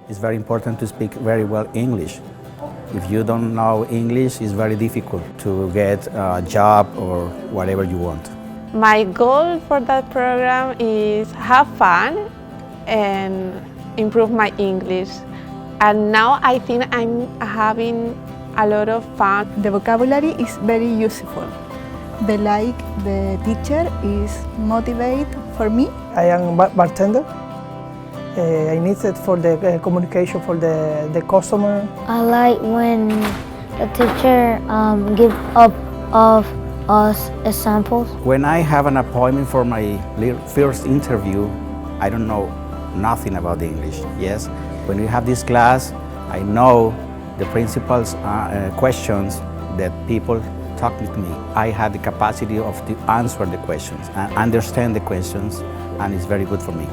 It's very important to speak very well English. If you don't know English, it's very difficult to get a job or whatever you want. My goal for that program is have fun and improve my English. And now I think I'm having a lot of fun. The vocabulary is very useful. The teacher is motivate for me. I am a bartender. I need it for the communication for the customer. I like when the teacher give up of us examples. When I have an appointment for my first interview, I don't know nothing about English. Yes, when we have this class, I know the principal's questions that people talk with me. I had the capacity to answer the questions and understand the questions, and it's very good for me.